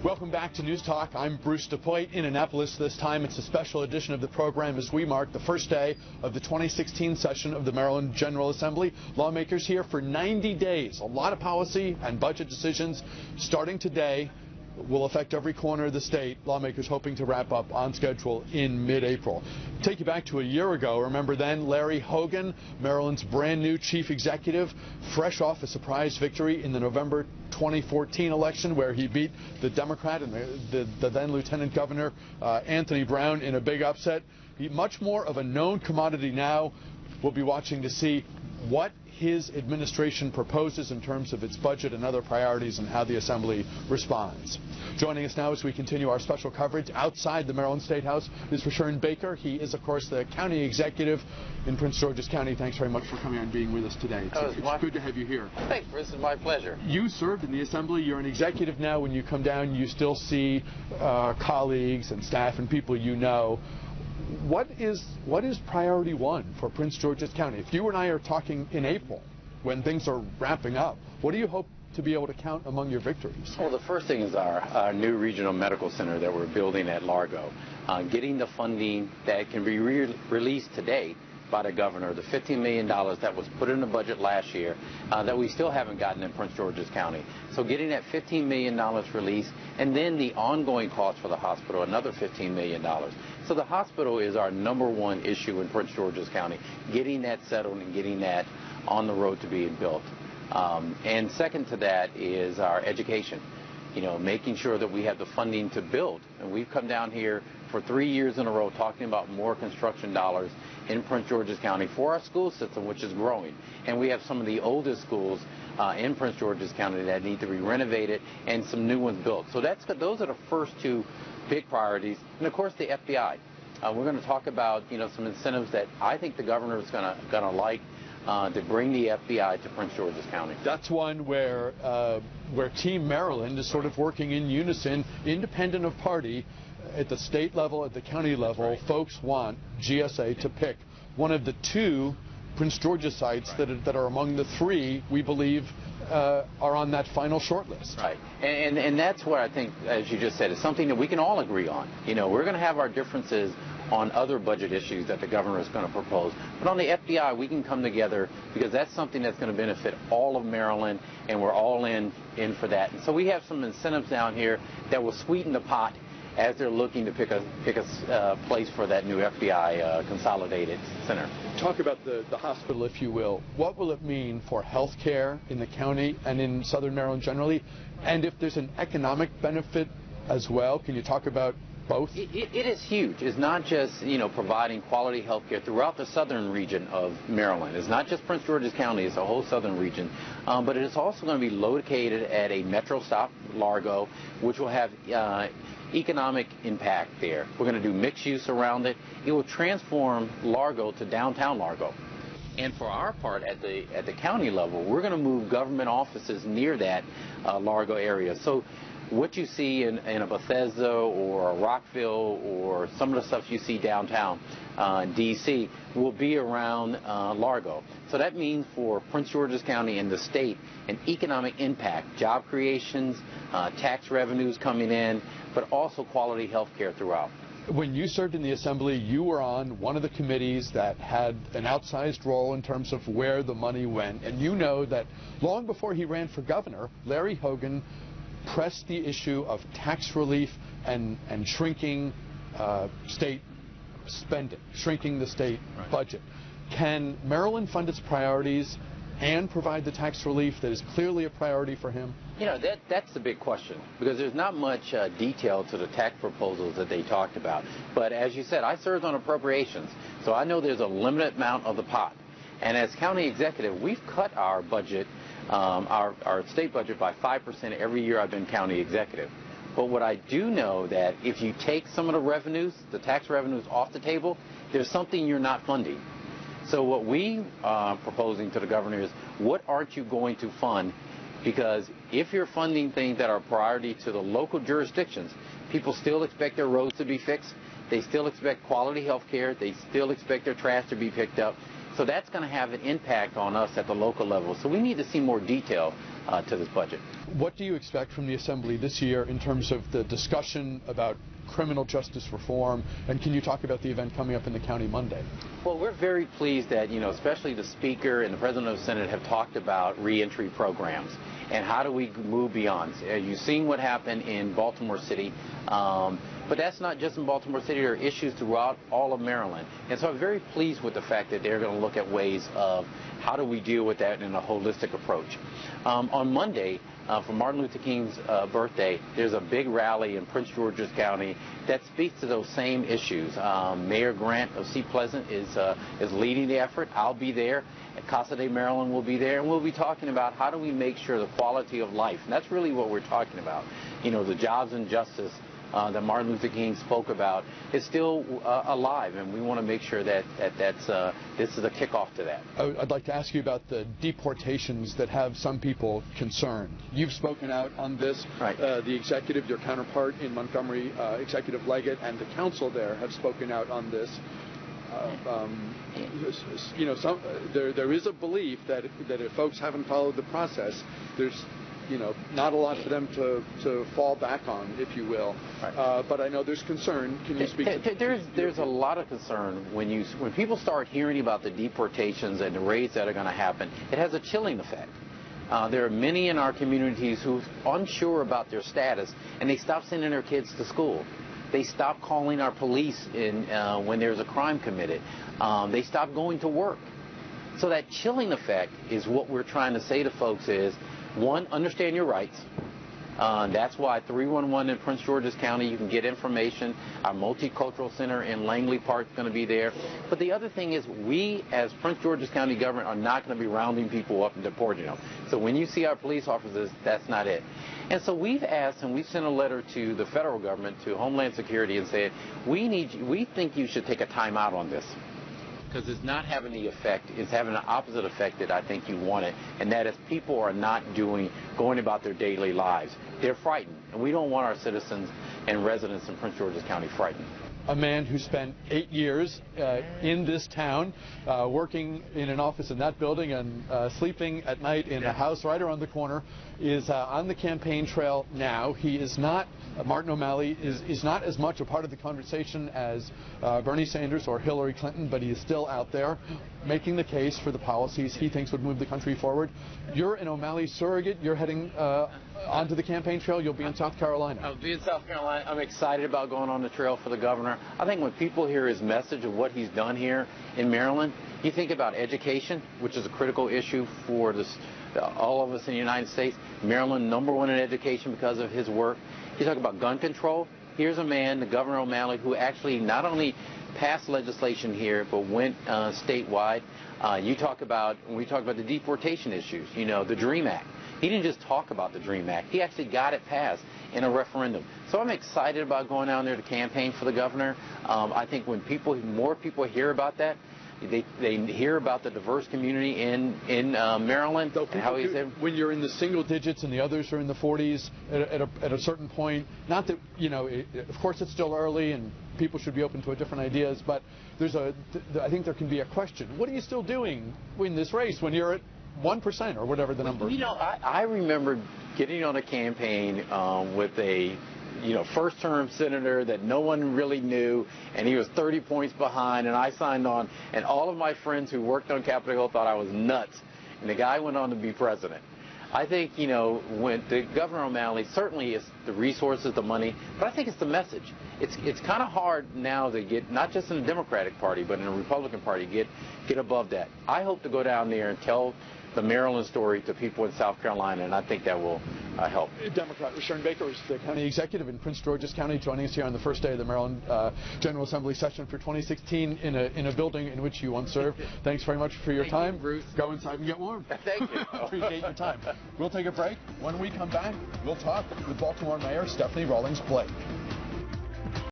Welcome back to News Talk. I'm Bruce DePoit in Annapolis. This time it's a special edition of the program as we mark the first day of the 2016 session of the Maryland General Assembly. Lawmakers here for 90 days. A lot of policy and budget decisions starting today will affect every corner of the state. Lawmakers hoping to wrap up on schedule in mid-April. Take you back to a year ago. Remember then, Larry Hogan, Maryland's brand new chief executive, fresh off a surprise victory in the November 2014 election where he beat the Democrat and the then Lieutenant Governor Anthony Brown in a big upset. Much more of a known commodity now. We'll be watching to see what his administration proposes in terms of its budget and other priorities and how the Assembly responds. Joining us now as we continue our special coverage outside the Maryland State House is Rashawn Baker. He is, of course, the county executive in Prince George's County. Thanks very much for coming and being with us today. It's good to have you here. Thanks, Bruce. It's my pleasure. You served in the Assembly. You're an executive now. When you come down, you still see colleagues and staff and people you know. What is priority one for Prince George's County? If you and I are talking in April, when things are wrapping up, what do you hope to be able to count among your victories? Well, the first thing is our new regional medical center that we're building at Largo. Getting the funding that can be released today by the governor, the $15 million that was put in the budget last year that we still haven't gotten in Prince George's County. So getting that $15 million released, and then the ongoing cost for the hospital, another $15 million. So the hospital is our #1 issue in Prince George's County, getting that settled and getting that on the road to being built. And second to that is our education. You know, making sure that we have the funding to build. And we've come down here for 3 years in a row talking about more construction dollars in Prince George's County for our school system, which is growing. And we have some of the oldest schools in Prince George's County that need to be renovated and some new ones built. So those are the first two big priorities. And of course the FBI. We're going to talk about, you know, some incentives that I think the governor is going to like to bring the FBI to Prince George's County. That's one where Team Maryland is sort of working in unison, independent of party. At the state level, at the county level, right. Folks want GSA to pick one of the two Prince George's sites that are among the three we believe are on that final short list. Right, and that's what I think, as you just said, is something that we can all agree on. You know, we're going to have our differences on other budget issues that the governor is going to propose. But on the FBI, we can come together because that's something that's going to benefit all of Maryland, and we're all in for that. And so we have some incentives down here that will sweeten the pot as they're looking to pick a place for that new FBI consolidated center. Talk about the hospital, if you will. What will it mean for health care in the county and in southern Maryland generally? And if there's an economic benefit as well, can you talk about both? It is huge. It's not just, you know, providing quality health care throughout the southern region of Maryland. It's not just Prince George's County, it's the whole southern region. But it is also going to be located at a metro stop, Largo, which will have economic impact there. We're going to do mixed use around it. It will transform Largo to downtown Largo. And for our part, at the county level, we're going to move government offices near that Largo area. So what you see in a Bethesda or a Rockville or some of the stuff you see downtown D.C. will be around Largo. So that means for Prince George's County and the state an economic impact, job creations, tax revenues coming in, but also quality health care throughout. When you served in the Assembly, you were on one of the committees that had an outsized role in terms of where the money went. And you know that long before he ran for governor, Larry Hogan pressed the issue of tax relief and shrinking state spending, shrinking the state budget. Can Maryland fund its priorities and provide the tax relief that is clearly a priority for him? You know, that's the big question, because there's not much detail to the tax proposals that they talked about. But as you said, I served on appropriations, so I know there's a limited amount of the pot. And as county executive, we've cut our budget, our state budget, by 5% every year I've been county executive. But what I do know that if you take some of the revenues, the tax revenues off the table, there's something you're not funding. So what we are proposing to the governor is, what aren't you going to fund? Because if you're funding things that are priority to the local jurisdictions, people still expect their roads to be fixed. They still expect quality health care. They still expect their trash to be picked up. So that's going to have an impact on us at the local level. So we need to see more detail to this budget. What do you expect from the Assembly this year in terms of the discussion about criminal justice reform, and can you talk about the event coming up in the county Monday? Well, we're very pleased that, especially the Speaker and the President of the Senate have talked about reentry programs and how do we move beyond. You've seen what happened in Baltimore City, but that's not just in Baltimore City. There are issues throughout all of Maryland. And so I'm very pleased with the fact that they're going to look at ways of how do we deal with that in a holistic approach. On Monday, for Martin Luther King's birthday, there's a big rally in Prince George's County that speaks to those same issues. Mayor Grant of Seat Pleasant is leading the effort. I'll be there. Casa de Maryland will be there, and we'll be talking about how do we make sure the quality of life, and that's really what we're talking about. The jobs and justice that Martin Luther King spoke about is still alive, and we want to make sure that this is a kickoff to that. I'd like to ask you about the deportations that have some people concerned. You've spoken out on this. Right. The executive, your counterpart in Montgomery, Executive Leggett, and the council there have spoken out on this. There is a belief that if folks haven't followed the process, there's not a lot for them to fall back on, if you will. Right. But I know there's concern. Can you speak? There's a lot of concern when people start hearing about the deportations and the raids that are going to happen. It has a chilling effect. There are many in our communities who are unsure about their status, and they stop sending their kids to school. They stop calling our police when there's a crime committed. They stop going to work. So that chilling effect is what we're trying to say to folks is, one, understand your rights. That's why 311 in Prince George's County, you can get information. Our multicultural center in Langley Park is going to be there. But the other thing is we, as Prince George's County government, are not going to be rounding people up and deporting them. So when you see our police officers, that's not it. And so we've asked, and we've sent a letter to the federal government, to Homeland Security, and said, we think you should take a time out on this. Because it's not having the effect, it's having the opposite effect that I think you want it, and that is people are not going about their daily lives. They're frightened, and we don't want our citizens and residents in Prince George's County frightened. A man who spent 8 years in this town, working in an office in that building and sleeping at night in a house right around the corner, is on the campaign trail now. He is not, Martin O'Malley is not as much a part of the conversation as Bernie Sanders or Hillary Clinton, but he is still out there making the case for the policies he thinks would move the country forward. You're an O'Malley surrogate. You're heading onto the campaign trail. You'll be in South Carolina. I'll be in South Carolina. I'm excited about going on the trail for the governor. I think when people hear his message of what he's done here in Maryland, you think about education, which is a critical issue for all of us in the United States. Maryland, #1 in education because of his work. You talk about gun control. Here's a man, the Governor O'Malley, who actually not only passed legislation here, but went statewide. When we talk about the deportation issues, the DREAM Act. He didn't just talk about the DREAM Act. He actually got it passed in a referendum. So I'm excited about going down there to campaign for the governor. I think when more people hear about that, they hear about the diverse community in Maryland. So and how he's when you're in the single digits and the others are in the 40s at a certain point, not that, of course it's still early and people should be open to different ideas, but I think there can be a question. What are you still doing in this race when you're at 1% or whatever the number? I remember getting on a campaign with a first-term senator that no one really knew, and he was 30 points behind, and I signed on, and all of my friends who worked on Capitol Hill thought I was nuts, and the guy went on to be president. I think, when the Governor O'Malley, certainly is the resources, the money, but I think it's the message. It's kind of hard now to get, not just in the Democratic Party, but in the Republican Party, get above that. I hope to go down there and tell the Maryland story to people in South Carolina, and I think that will help. Democrat Sharon Baker is the county executive in Prince George's County, joining us here on the first day of the Maryland General Assembly session for 2016 in a building in which you once served. Thanks very much for your time. Thank you, Bruce. Go inside and get warm. Thank you. Appreciate your time. We'll take a break. When we come back, we'll talk with Baltimore Mayor Stephanie Rawlings Blake.